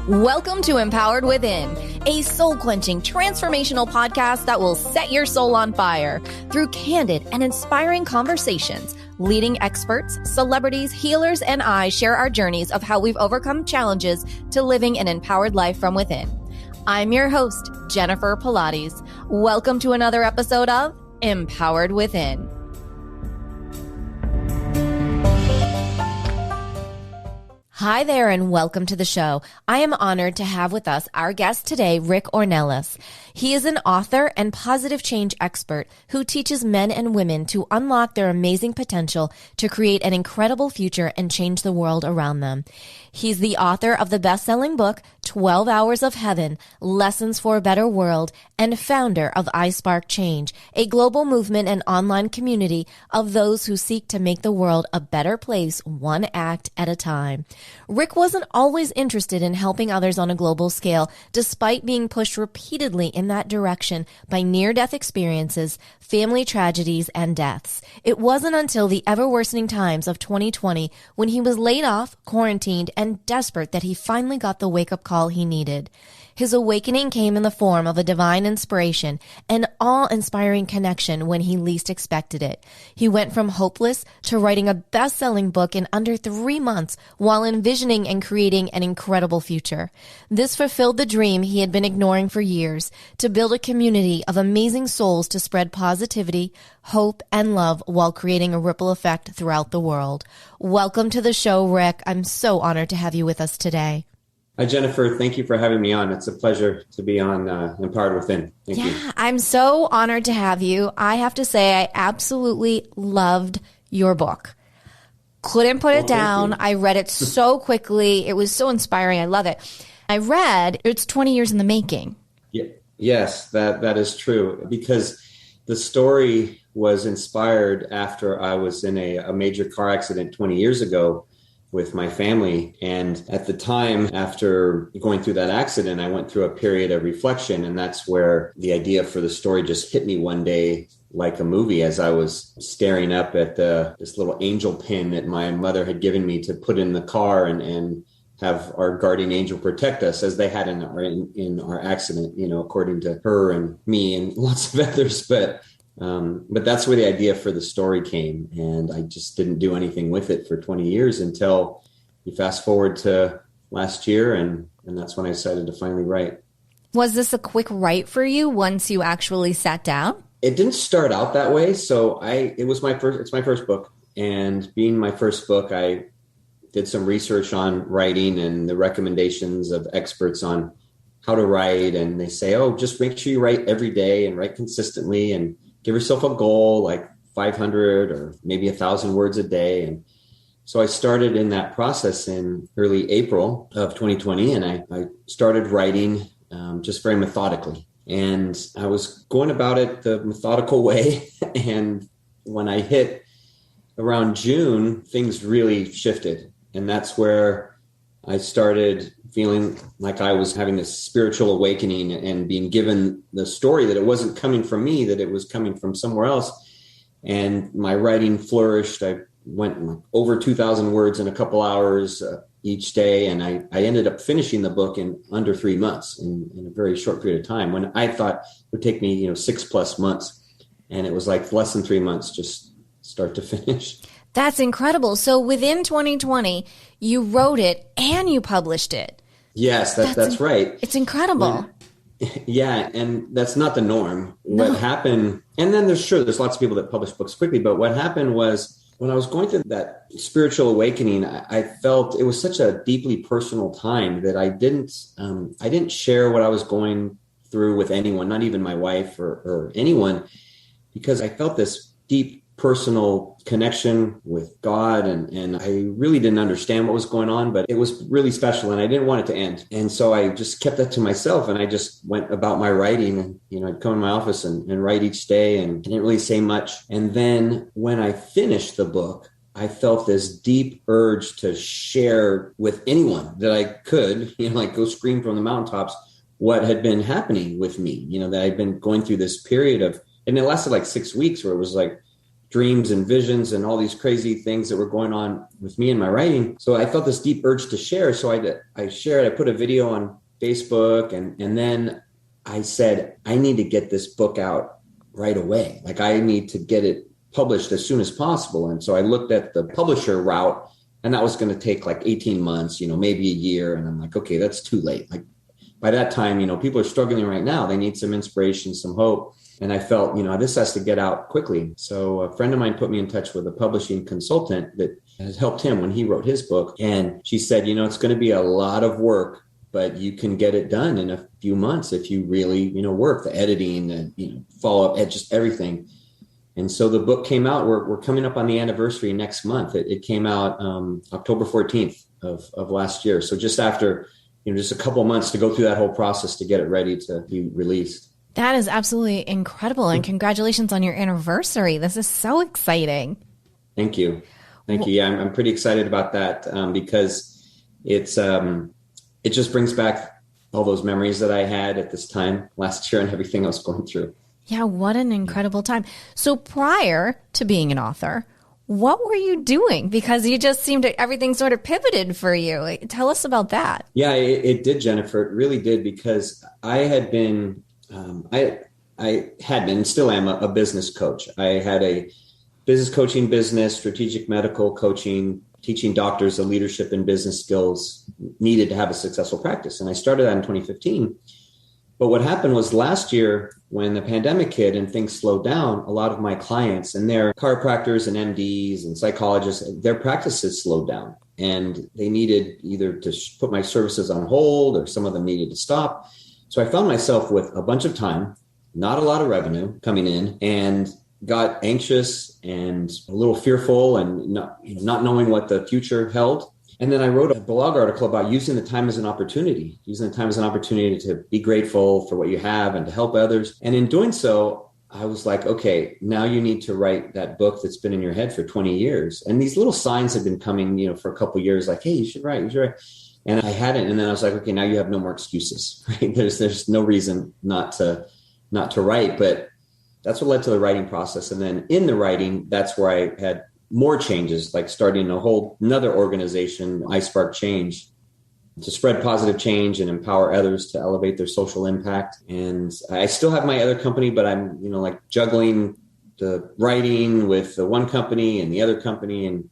Welcome to Empowered Within, a soul-quenching, transformational podcast that will set your soul on fire through candid and inspiring conversations. Leading experts, celebrities, healers, and I share our journeys of how we've overcome challenges to living an empowered life from within. I'm your host, Jennifer Pilates. Welcome to another episode of Empowered Within. Hi there and welcome to the show. I am honored to have with us our guest today, Rick Ornelas. He is an author and positive change expert who teaches men and women to unlock their amazing potential to create an incredible future and change the world around them. He's the author of the best-selling book, 12 Hours of Heaven, Lessons for a Better World, and founder of iSpark Change, a global movement and online community of those who seek to make the world a better place one act at a time. Rick wasn't always interested in helping others on a global scale, despite being pushed repeatedly in that direction by near-death experiences, family tragedies, and deaths. It wasn't until the ever-worsening times of 2020 when he was laid off, quarantined, and desperate that he finally got the wake-up call he needed. His awakening came in the form of a divine inspiration, an awe-inspiring connection when he least expected it. He went from hopeless to writing a best-selling book in under 3 months while envisioning and creating an incredible future. This fulfilled the dream he had been ignoring for years, to build a community of amazing souls to spread positivity, hope, and love while creating a ripple effect throughout the world. Welcome to the show, Rick. I'm so honored to have you with us today. Hi, Jennifer. Thank you for having me on. It's a pleasure to be on Empowered Within. Thank you. I'm so honored to have you. I have to say, I absolutely loved your book. Couldn't put it down. I read it so quickly. It was so inspiring. I love it. I read it's 20 years in the making. Yes, that is true, because the story was inspired after I was in a major car accident 20 years ago with my family. And at the time, after going through that accident, I went through a period of reflection. And that's where the idea for the story just hit me one day like a movie, as I was staring up at this little angel pin that my mother had given me to put in the car and have our guardian angel protect us, as they had in our accident, according to her and me and lots of others. But that's where the idea for the story came. And I just didn't do anything with it for 20 years until you fast forward to last year. And that's when I decided to finally write. Was this a quick write for you once you actually sat down? It didn't start out that way. So it's my first book. And being my first book, I did some research on writing and the recommendations of experts on how to write. And they say, just make sure you write every day and write consistently and give yourself a goal like 500 or maybe 1,000 words a day. And so I started in that process in early April of 2020. And I started writing just very methodically. And I was going about it the methodical way. And when I hit around June, things really shifted. And that's where I started feeling like I was having this spiritual awakening and being given the story that it wasn't coming from me, that it was coming from somewhere else. And my writing flourished. I went over 2,000 words in a couple hours each day. And I ended up finishing the book in under 3 months in a very short period of time, when I thought it would take me, 6+ months. And it was like less than 3 months, just start to finish. That's incredible. So within 2020, you wrote it and you published it. Yes, that's right. It's incredible. And that's not the norm. No. What happened, and then there's lots of people that publish books quickly, but what happened was when I was going through that spiritual awakening, I felt it was such a deeply personal time that I didn't share what I was going through with anyone, not even my wife or anyone, because I felt this deep personal connection with God. And I really didn't understand what was going on, but it was really special and I didn't want it to end. And so I just kept that to myself and I just went about my writing and, I'd come in my office and write each day and didn't really say much. And then when I finished the book, I felt this deep urge to share with anyone that I could, go scream from the mountaintops what had been happening with me, that I'd been going through this period of, and it lasted like 6 weeks where it was like, dreams and visions and all these crazy things that were going on with me and my writing. So I felt this deep urge to share. So I shared, I put a video on Facebook, and then I said, I need to get this book out right away. Like, I need to get it published as soon as possible. And so I looked at the publisher route, and that was going to take like 18 months, maybe a year. And I'm like, okay, that's too late. Like, by that time, people are struggling right now. They need some inspiration, some hope. And I felt, this has to get out quickly. So a friend of mine put me in touch with a publishing consultant that has helped him when he wrote his book. And she said, it's going to be a lot of work, but you can get it done in a few months if you really, work the editing and, follow up, just everything. And so the book came out. We're coming up on the anniversary next month. It came out October 14th of last year. So just after, just a couple of months to go through that whole process to get it ready to be released. That is absolutely incredible. And congratulations on your anniversary. This is so exciting. Thank you. Yeah, I'm pretty excited about that because it just brings back all those memories that I had at this time last year and everything I was going through. Yeah, what an incredible time. So prior to being an author, what were you doing? Because you just seemed to, everything sort of pivoted for you. Tell us about that. Yeah, it did, Jennifer. It really did, because I had been, still am a business coach. I had a business coaching business, strategic medical coaching, teaching doctors the leadership and business skills needed to have a successful practice. And I started that in 2015. But what happened was last year, when the pandemic hit and things slowed down, a lot of my clients, and their chiropractors and MDs and psychologists, their practices slowed down, and they needed either to put my services on hold, or some of them needed to stop. So I found myself with a bunch of time, not a lot of revenue coming in, and got anxious and a little fearful and not knowing what the future held. And then I wrote a blog article about using the time as an opportunity to be grateful for what you have and to help others. And in doing so, I was like, okay, now you need to write that book that's been in your head for 20 years. And these little signs have been coming, for a couple of years, like, hey, you should write. And I hadn't. And then I was like, okay, now you have no more excuses, right? There's no reason not to write. But that's what led to the writing process. And then in the writing, that's where I had more changes, like starting a whole another organization, I Spark Change, to spread positive change and empower others to elevate their social impact. And I still have my other company, but I'm, like juggling the writing with the one company and the other company, and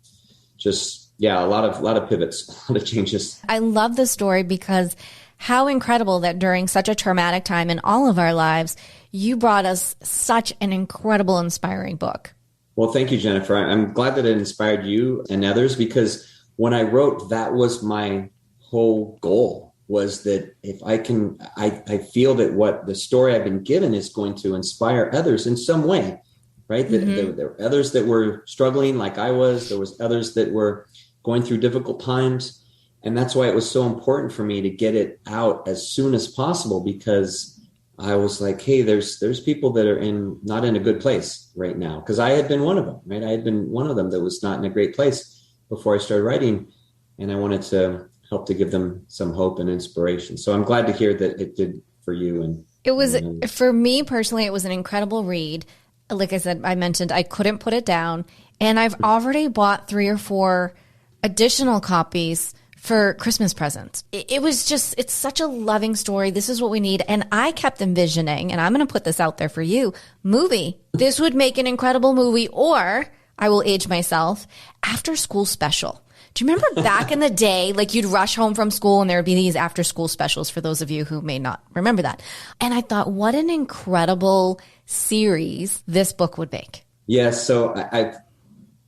just, yeah, a lot of pivots, a lot of changes. I love the story because how incredible that during such a traumatic time in all of our lives, you brought us such an incredible, inspiring book. Well, thank you, Jennifer. I'm glad that it inspired you and others, because when I wrote, that was my whole goal, was that if I can, I feel that what the story I've been given is going to inspire others in some way, right? Mm-hmm. There were others that were struggling like I was. There was others that were going through difficult times. And that's why it was so important for me to get it out as soon as possible, because I was like, hey, there's people that are not in a good place right now, because I had been one of them, right? I had been one of them that was not in a great place before I started writing, and I wanted to help to give them some hope and inspiration. So I'm glad to hear that it did for you. And it was, for me personally, it was an incredible read. Like I said, I mentioned I couldn't put it down, and I've already bought 3 or 4 additional copies for Christmas presents. It was just, it's such a loving story. This is what we need. And I kept envisioning, and I'm going to put this out there for you, movie. This would make an incredible movie, or I will age myself, after school special. Do you remember back in the day, like you'd rush home from school and there would be these after school specials, for those of you who may not remember that. And I thought, what an incredible series this book would make. Yes. So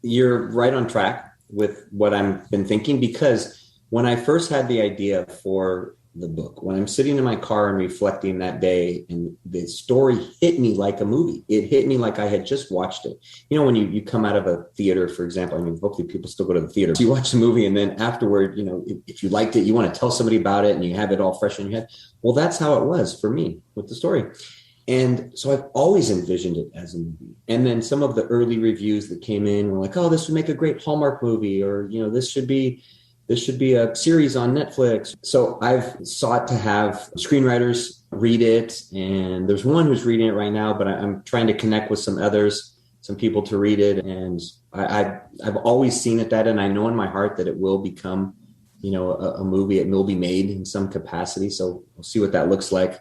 you're right on track with what I've been thinking, because when I first had the idea for the book, when I'm sitting in my car and reflecting that day, and the story hit me like a movie, it hit me like I had just watched it. When you come out of a theater, for example, hopefully people still go to the theater. So you watch the movie, and then afterward, if you liked it, you want to tell somebody about it, and you have it all fresh in your head. Well, that's how it was for me with the story. And so I've always envisioned it as a movie. And then some of the early reviews that came in were like, oh, this would make a great Hallmark movie, or, this should be a series on Netflix. So I've sought to have screenwriters read it, and there's one who's reading it right now, but I'm trying to connect with some others some people to read it. And I've always seen it that, and I know in my heart that it will become, a movie. It will be made in some capacity. So we'll see what that looks like.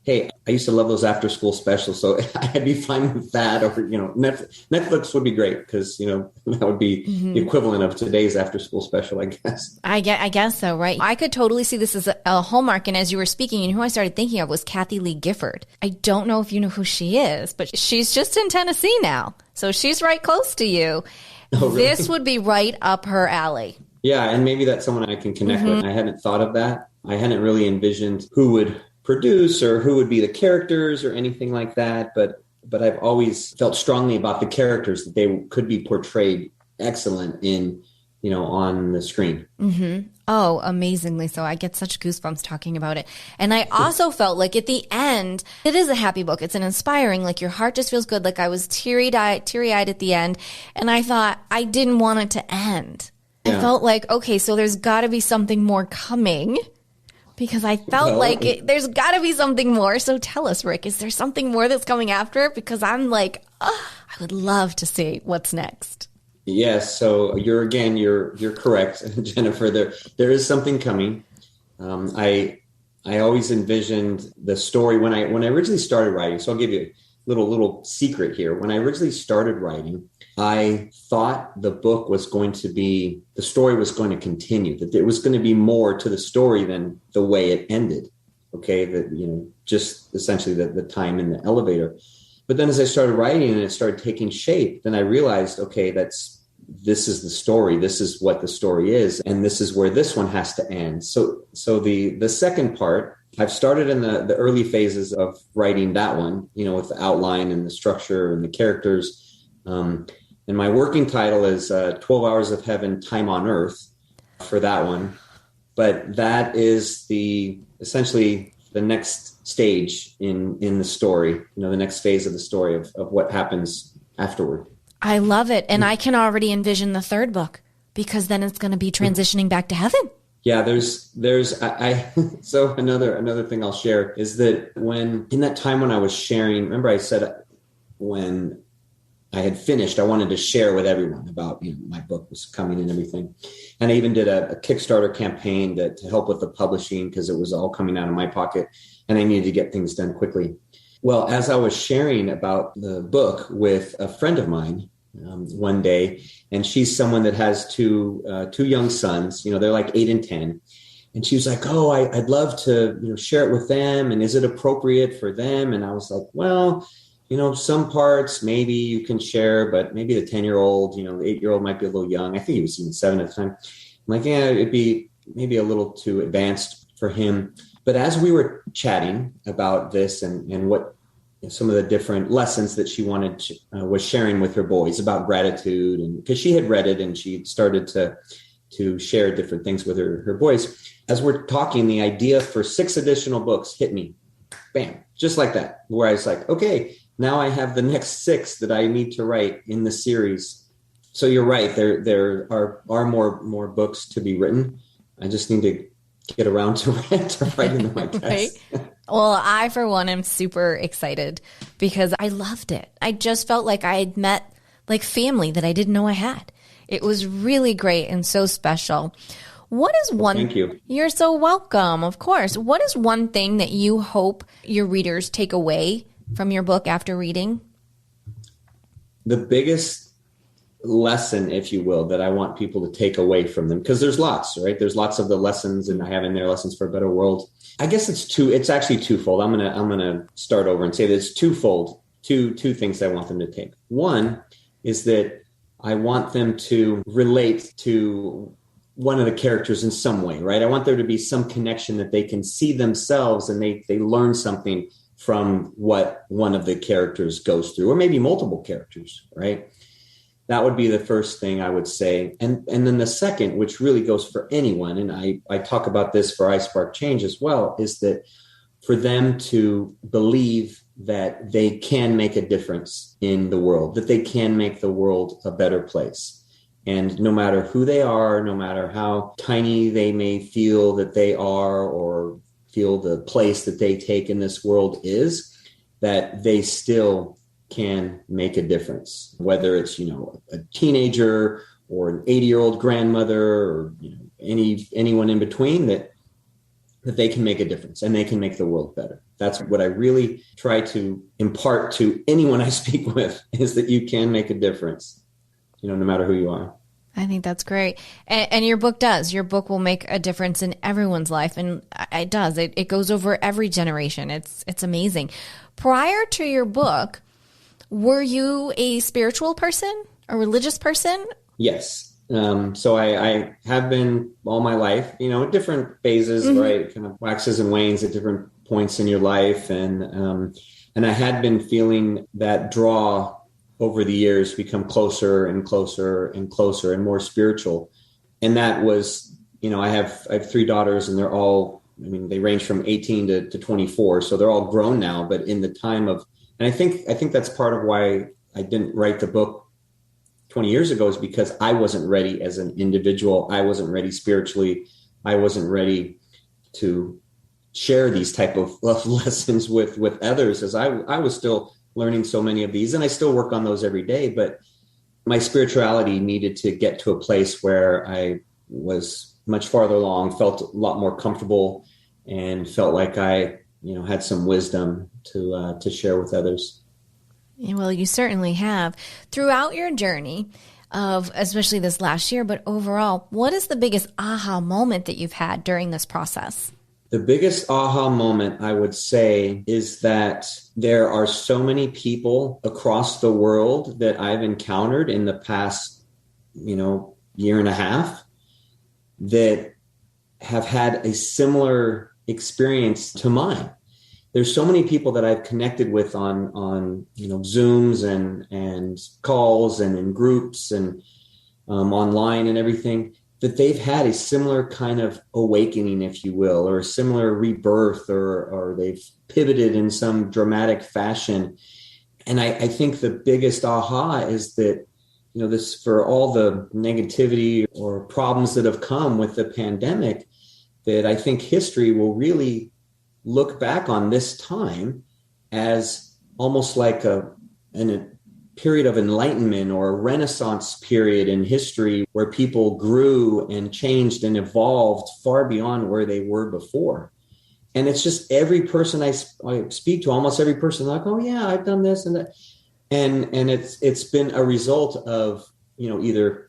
Hey, I used to love those after school specials, so I'd be fine with that. Or, Netflix would be great because, that would be the equivalent of today's after school special, I guess. I guess so, right? I could totally see this as a Hallmark. And as you were speaking, and who I started thinking of was Kathy Lee Gifford. I don't know if you know who she is, but she's just in Tennessee now. So she's right close to you. Oh, really? This would be right up her alley. Yeah, and maybe that's someone I can connect with. I hadn't thought of that. I hadn't really envisioned who would produce or who would be the characters or anything like that. But I've always felt strongly about the characters, that they could be portrayed excellent in, on the screen. Mm-hmm. Oh, amazingly so. I get such goosebumps talking about it. And I also felt like at the end, it is a happy book. It's an inspiring, like your heart just feels good. Like I was teary-eyed at the end. And I thought I didn't want it to end. Yeah. I felt like, okay, so there's got to be something more coming. Because I felt there's got to be something more. So tell us, Rick, is there something more that's coming after it? Because I'm like, I would love to see what's next. Yes. So you're correct, Jennifer. There is something coming. I always envisioned the story when I originally started writing. So I'll give you a little secret here. When I originally started writing, I thought the story was going to continue, that there was going to be more to the story than the way it ended. Okay. That, just essentially the time in the elevator. But then as I started writing and it started taking shape, then I realized, okay, this is the story. This is what the story is. And this is where this one has to end. So the second part, I've started in the early phases of writing that one, with the outline and the structure and the characters. And my working title is 12 Hours of Heaven, Time on Earth for that one. But that is essentially the next stage in the story, the next phase of the story of what happens afterward. I love it. And I can already envision the third book, because then it's going to be transitioning back to heaven. Yeah, so another thing I'll share is that in that time when I was sharing, remember I said when I had finished, I wanted to share with everyone about, my book was coming and everything. And I even did a Kickstarter campaign to help with the publishing, because it was all coming out of my pocket and I needed to get things done quickly. Well, as I was sharing about the book with a friend of mine one day, and she's someone that has two young sons, they're like 8 and 10. And she was like, oh, I'd love to share it with them. And is it appropriate for them? And I was like, well, some parts maybe you can share, but maybe the 10-year-old, the 8-year-old might be a little young. I think he was even 7 at the time. I'm like, yeah, it'd be maybe a little too advanced for him. But as we were chatting about this and what some of the different lessons that she was sharing with her boys about gratitude, and because she had read it and she started to share different things with her boys, as we're talking, the idea for 6 additional books hit me, bam, just like that, where I was like, okay, now I have the next 6 that I need to write in the series. So you're right, there are more books to be written. I just need to get around to writing them, I guess. Right? Well, I, for one, am super excited because I loved it. I just felt like I had met like family that I didn't know I had. It was really great and so special. What is one? Thank you. You're so welcome, of course. What is one thing that you hope your readers take away from your book after reading? The biggest lesson, if you will, that I want people to take away from them, because there's lots, right? There's lots of the lessons, and I have in there Lessons for a Better World. I guess it's actually twofold. I'm gonna start over and say that it's twofold. Two things I want them to take. One is that I want them to relate to one of the characters in some way, right? I want there to be some connection that they can see themselves and they learn something from what one of the characters goes through, or maybe multiple characters, right? That would be the first thing I would say. And then the second, which really goes for anyone, and I talk about this for I Spark Change as well, is that for them to believe that they can make a difference in the world, that they can make the world a better place. And no matter who they are, no matter how tiny they may feel that they are, or feel the place that they take in this world is, that they still can make a difference, whether it's, a teenager or an 80-year-old grandmother or, anyone in between, that they can make a difference and they can make the world better. That's what I really try to impart to anyone I speak with, is that you can make a difference, no matter who you are. I think that's great. And your book does. Your book will make a difference in everyone's life. And it does. It goes over every generation. It's amazing. Prior to your book, were you a spiritual person, a religious person? Yes. So I have been all my life, at different phases, right? Kind of waxes and wanes at different points in your life. And I had been feeling that draw over the years become closer and closer and closer and more spiritual. And that was, I have 3 daughters, and they're all, they range from 18 to 24. So they're all grown now, but in the time of, and I think that's part of why I didn't write the book 20 years ago, is because I wasn't ready as an individual. I wasn't ready spiritually. I wasn't ready to share these type of lessons with others, as I was still learning so many of these, and I still work on those every day. But my spirituality needed to get to a place where I was much farther along, felt a lot more comfortable, and felt like I, had some wisdom to share with others. Well, you certainly have. Throughout your journey of, especially this last year, but overall, what is the biggest aha moment that you've had during this process? The biggest aha moment, I would say, is that there are so many people across the world that I've encountered in the past, year and a half, that have had a similar experience to mine. There's so many people that I've connected with on Zooms and calls and in groups and online and everything, that they've had a similar kind of awakening, if you will, or a similar rebirth, or they've pivoted in some dramatic fashion. And I think the biggest aha is that, this, for all the negativity or problems that have come with the pandemic, that I think history will really look back on this time as almost like a period of enlightenment, or a Renaissance period in history, where people grew and changed and evolved far beyond where they were before. And it's just every person I speak to, almost every person, like, oh yeah, I've done this and that. And it's been a result of, either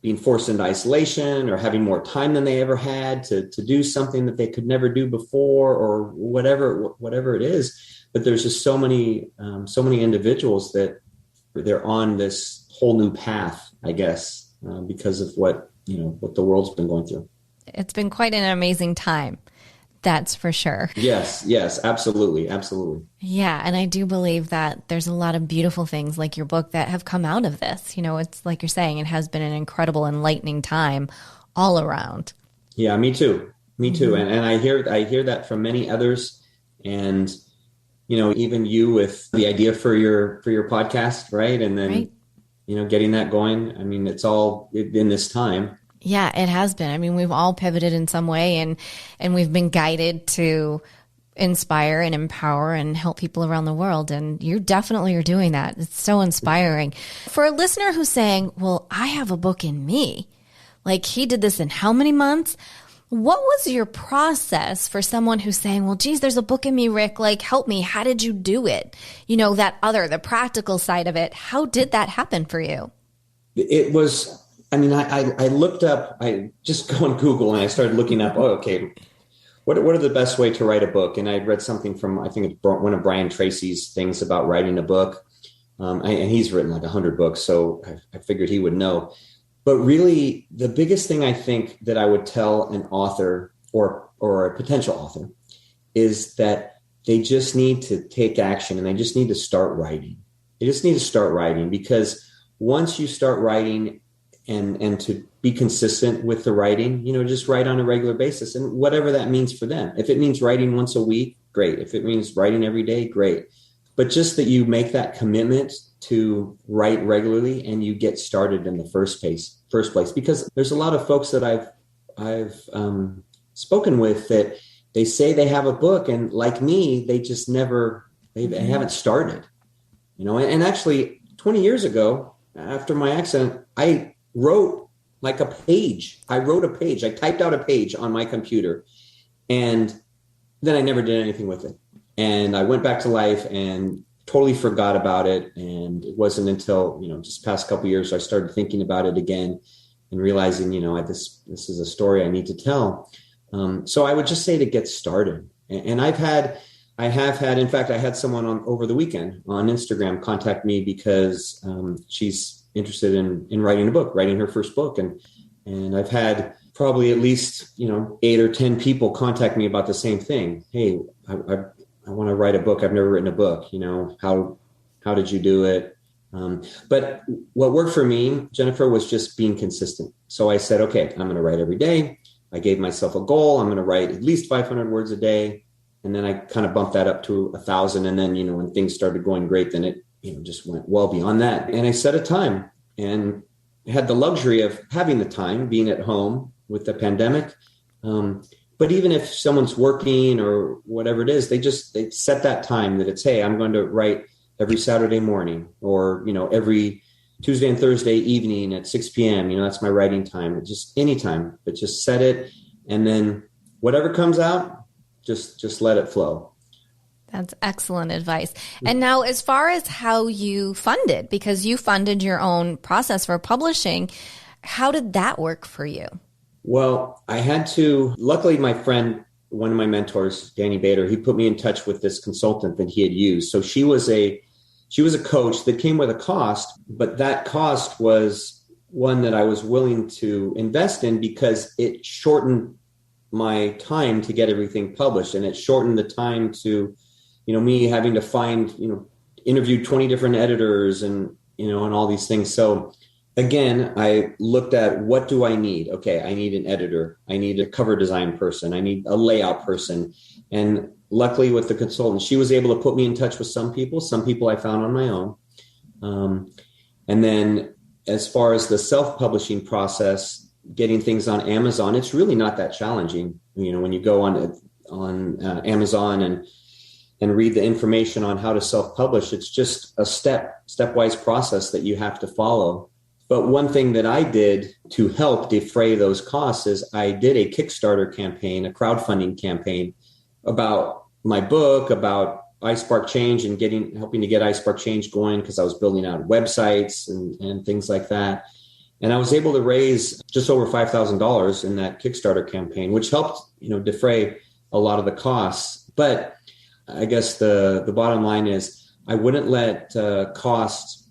being forced into isolation or having more time than they ever had to do something that they could never do before, or whatever it is. But there's just so many individuals that they're on this whole new path, I guess, because of what the world's been going through. It's been quite an amazing time. That's for sure. Yes, absolutely. Absolutely. Yeah. And I do believe that there's a lot of beautiful things like your book that have come out of this. It's like you're saying, it has been an incredible, enlightening time all around. Yeah, me too. And I hear that from many others. And, even you with the idea for your podcast, right? And then, right, getting that going. It's all in this time. Yeah, it has been. We've all pivoted in some way, and we've been guided to inspire and empower and help people around the world. And you definitely are doing that. It's so inspiring. For a listener who's saying, well, I have a book in me, like he did this in how many months? What was your process for someone who's saying, well, geez, there's a book in me, Rick, like, help me. How did you do it? The practical side of it. How did that happen for you? It was, I looked up, I just go on Google and I started looking up, what are the best way to write a book? And I read something from, I think it's one of Brian Tracy's things about writing a book. And he's written like 100 books. So I figured he would know. But really, the biggest thing I think that I would tell an author or a potential author is that they just need to take action, and they just need to start writing. They just need to start writing, because once you start writing and to be consistent with the writing, just write on a regular basis, and whatever that means for them. If it means writing once a week, great. If it means writing every day, great. But just that you make that commitment to write regularly and you get started in the first place, because there's a lot of folks that I've spoken with that they say they have a book, and like me, they just they haven't started. And actually 20 years ago, after my accident, I wrote like a page. I wrote a page. I typed out a page on my computer, and then I never did anything with it. And I went back to life and totally forgot about it. And it wasn't until, just past couple of years, I started thinking about it again and realizing, this is a story I need to tell. So I would just say to get started. And I have had, in fact, I had someone over the weekend on Instagram contact me because she's interested in writing a book, writing her first book. And I've had probably at least, 8 or 10 people contact me about the same thing. Hey, I want to write a book. I've never written a book. How did you do it? But what worked for me, Jennifer, was just being consistent. So I said, okay, I'm going to write every day. I gave myself a goal. I'm going to write at least 500 words a day. And then I kind of bumped that up to 1,000. And then, when things started going great, then it, just went well beyond that. And I set a time and had the luxury of having the time, being at home with the pandemic. But even if someone's working or whatever it is, they set that time that it's, hey, I'm going to write every Saturday morning or, every Tuesday and Thursday evening at 6 p.m. That's my writing time. Just anytime, but just set it. And then whatever comes out, just let it flow. That's excellent advice. And now, as far as how you funded, because you funded your own process for publishing, how did that work for you? Well, I had to, luckily my friend, one of my mentors, Danny Bader, he put me in touch with this consultant that he had used. So she was a coach that came with a cost, but that cost was one that I was willing to invest in because it shortened my time to get everything published. And it shortened the time to, me having to find, interview 20 different editors and, and all these things. So again, I looked at what do I need? Okay, I need an editor. I need a cover design person. I need a layout person. And luckily with the consultant, she was able to put me in touch with some people I found on my own. And then as far as the self-publishing process, getting things on Amazon, it's really not that challenging. When you go on Amazon and read the information on how to self-publish, it's just a stepwise process that you have to follow. But one thing that I did to help defray those costs is I did a Kickstarter campaign, a crowdfunding campaign about my book, about iSpark Change and helping to get iSpark Change going because I was building out websites and things like that. And I was able to raise just over $5,000 in that Kickstarter campaign, which helped, defray a lot of the costs. But I guess the bottom line is I wouldn't let costs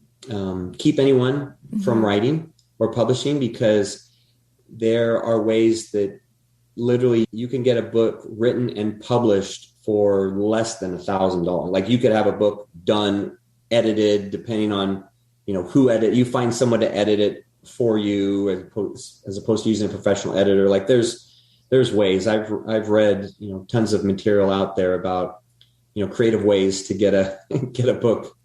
keep anyone from writing or publishing, because there are ways that literally you can get a book written and published for less than $1,000. Like you could have a book done, edited, depending on, who you find someone to edit it for you as opposed to using a professional editor. Like there's ways. I've read, tons of material out there about, creative ways to get a book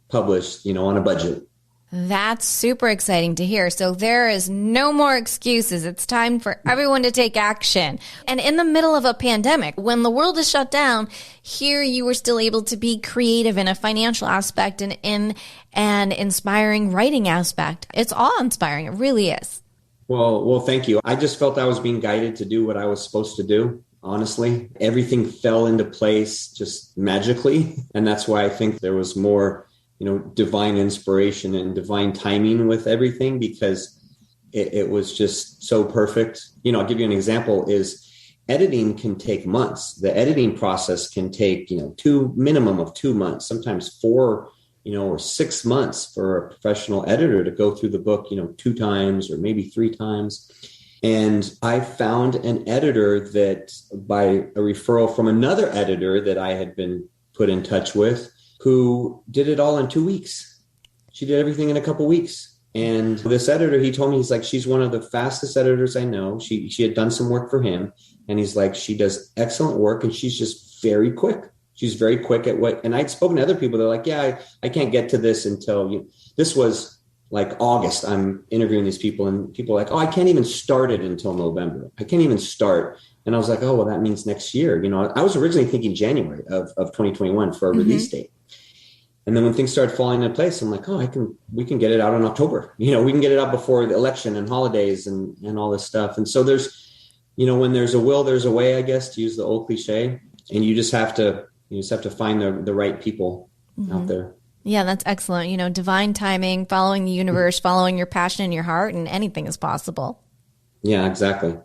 published, on a budget. That's super exciting to hear. So there is no more excuses. It's time for everyone to take action. And in the middle of a pandemic, when the world is shut down, here you were still able to be creative in a financial aspect and in an inspiring writing aspect. It's awe-inspiring. It really is. Well, thank you. I just felt I was being guided to do what I was supposed to do. Honestly, everything fell into place just magically. And that's why I think there was more divine inspiration and divine timing with everything, because it was just so perfect. I'll give you an example is editing can take months. The editing process can take, minimum of 2 months, sometimes 4, or 6 months for a professional editor to go through the book, 2 times or maybe 3 times. And I found an editor that by a referral from another editor that I had been put in touch with, who did it all in 2 weeks. She did everything in a couple weeks. And this editor, he told me, he's like, she's one of the fastest editors I know. She had done some work for him. And he's like, she does excellent work. And she's just very quick. She's very quick at and I'd spoken to other people. They're like, yeah, I can't get to this until this was like August. I'm interviewing these people and people are like, oh, I can't even start it until November. I can't even start. And I was like, oh, well, that means next year. I was originally thinking January of 2021 for a release date. And then when things started falling into place, I'm like, oh, we can get it out in October. We can get it out before the election and holidays and all this stuff. And so when there's a will, there's a way, I guess, to use the old cliche. And you just have to find the right people out there. Yeah, that's excellent. Divine timing, following the universe, following your passion in your heart, and anything is possible. Yeah, exactly.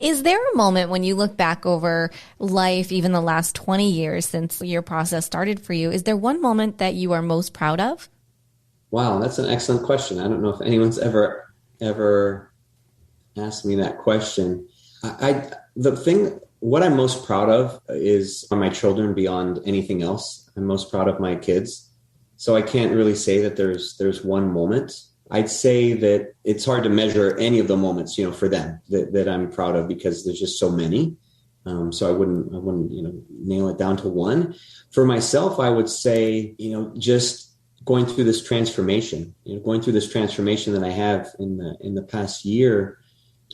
Is there a moment when you look back over life, even the last 20 years since your process started for you, is there one moment that you are most proud of? Wow, that's an excellent question. I don't know if anyone's ever asked me that question. What I'm most proud of is my children beyond anything else. I'm most proud of my kids. So I can't really say that there's one moment. I'd say that it's hard to measure any of the moments, for them that I'm proud of, because there's just so many. So I wouldn't, nail it down to one. For myself, I would say, just going through this transformation, that I have in the past year,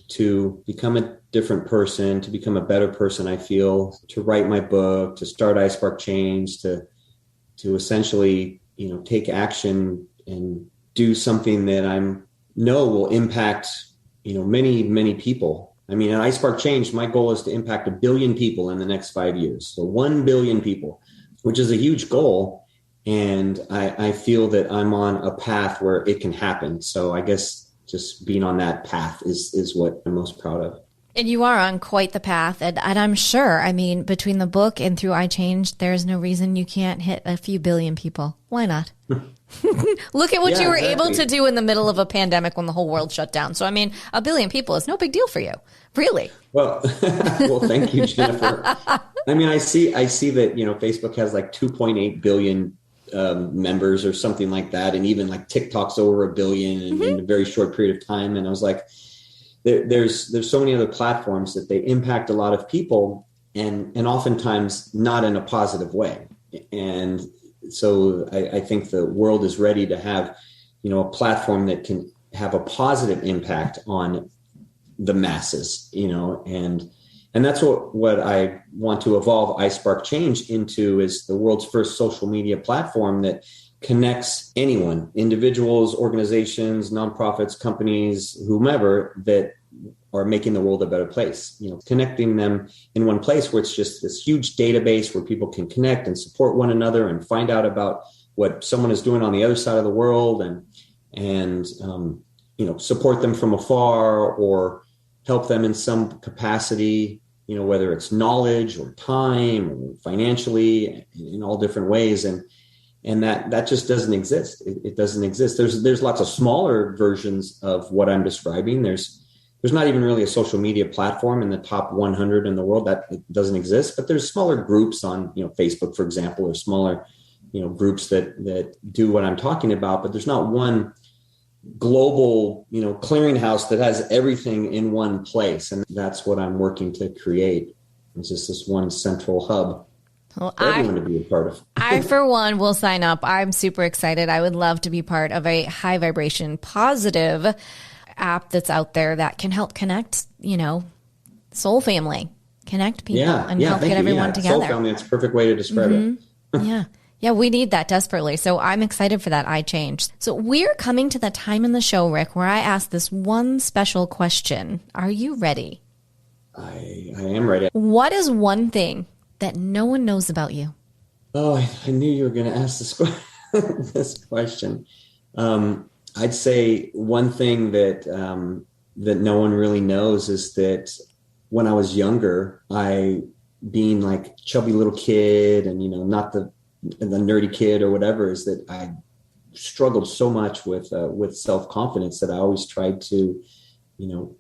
to become a different person, to become a better person, I feel, to write my book, to start iSpark Change, to essentially, take action and do something that I know will impact, many, many people. I mean, at iSpark Change, my goal is to impact 1 billion people in the next 5 years. So 1 billion people, which is a huge goal. And I feel that I'm on a path where it can happen. So I guess just being on that path is what I'm most proud of. And you are on quite the path. And I'm sure, between the book and through iChange, there's no reason you can't hit a few billion people. Why not? Look at what you were able to do in the middle of a pandemic when the whole world shut down. So, 1 billion people is no big deal for you. Really? Well, thank you, Jennifer. I see that, Facebook has like 2.8 billion members or something like that. And even like TikTok's over 1 billion in a very short period of time. And I was like, there's so many other platforms that they impact a lot of people, and oftentimes not in a positive way. And so I think the world is ready to have, a platform that can have a positive impact on the masses, and that's what I want to evolve iSpark Change into, is the world's first social media platform that connects anyone, individuals, organizations, nonprofits, companies, whomever, that are making the world a better place, connecting them in one place where it's just this huge database where people can connect and support one another and find out about what someone is doing on the other side of the world, and support them from afar or help them in some capacity, whether it's knowledge or time or financially, in all different ways. And that just doesn't exist. It doesn't exist. There's lots of smaller versions of what I'm describing. There's not even really a social media platform in the top 100 in the world. That it doesn't exist. But there's smaller groups on, Facebook, for example, or smaller, groups that do what I'm talking about. But there's not one global, clearinghouse that has everything in one place. And that's what I'm working to create. It's just this one central hub. Well, everyone to be a part of. I, for one, will sign up. I'm super excited. I would love to be part of a high vibration, positive app that's out there that can help connect, soul family, connect people and help get everyone together. Soul family, it's a perfect way to describe it. Yeah, we need that desperately. So I'm excited for that iChange. So we're coming to the time in the show, Rick, where I ask this one special question. Are you ready? I am ready. What is one thing that no one knows about you? Oh, I knew you were going to ask this question. I'd say one thing that no one really knows is that when I was younger, being like chubby little kid and, not the nerdy kid or whatever, is that I struggled so much with self-confidence that I always tried to,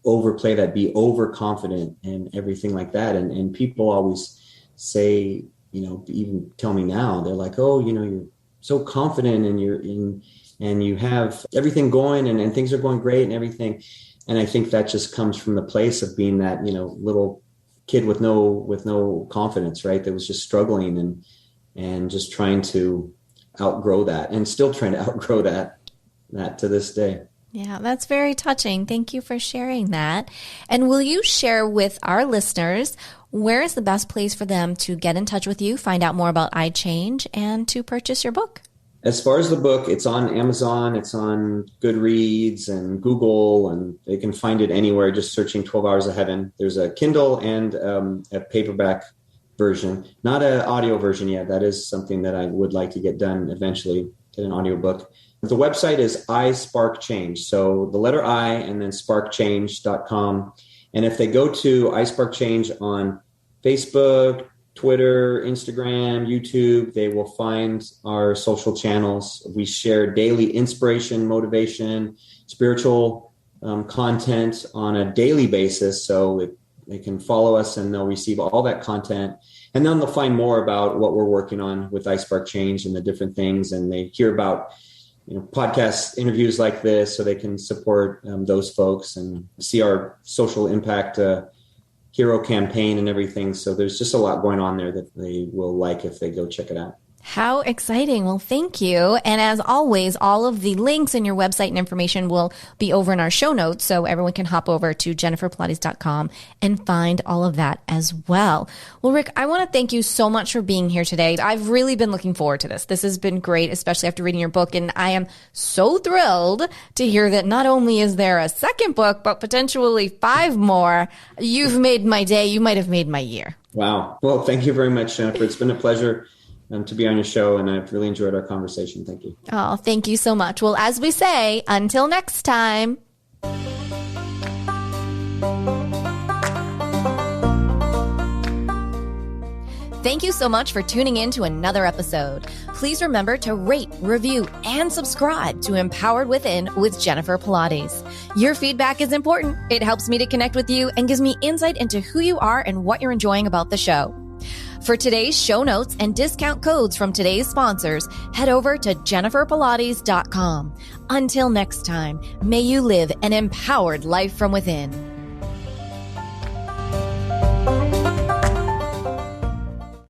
overplay that, be overconfident and everything like that. And people always say, even tell me now, they're like, oh, you're so confident and you have everything going and things are going great and everything. And I think that just comes from the place of being that, little kid with no confidence, right? That was just struggling and just trying to outgrow that, and still trying to outgrow that to this day. Yeah, that's very touching. Thank you for sharing that. And will you share with our listeners, where is the best place for them to get in touch with you, find out more about iChange, and to purchase your book? As far as the book, it's on Amazon, it's on Goodreads and Google, and they can find it anywhere just searching 12 Hours of Heaven. There's a Kindle and a paperback version, not an audio version yet. That is something that I would like to get done eventually, get an audiobook. The website is I Spark Change. So the letter I and then sparkchange.com. And if they go to I Spark Change on Facebook, Twitter, Instagram, YouTube, they will find our social channels. We share daily inspiration, motivation, spiritual content on a daily basis. So they can follow us and they'll receive all that content. And then they'll find more about what we're working on with I Spark Change and the different things. And they hear about podcast interviews like this so they can support those folks and see our social impact hero campaign and everything. So there's just a lot going on there that they will like if they go check it out. How exciting. Well, thank you. And as always, all of the links in your website and information will be over in our show notes. So everyone can hop over to jenniferpilates.com and find all of that as well. Well, Rick, I want to thank you so much for being here today. I've really been looking forward to this. This has been great, especially after reading your book. And I am so thrilled to hear that not only is there a second book, but potentially 5 more. You've made my day. You might have made my year. Wow. Well, thank you very much, Jennifer. It's been a pleasure to be on your show, and I've really enjoyed our conversation. Thank you. Oh, thank you so much. Well, as we say, until next time. Thank you so much for tuning in to another episode. Please remember to rate, review, and subscribe to Empowered Within with Jennifer Pilates. Your feedback is important. It helps me to connect with you and gives me insight into who you are and what you're enjoying about the show. For today's show notes and discount codes from today's sponsors, head over to jenniferpilates.com. Until next time, may you live an empowered life from within.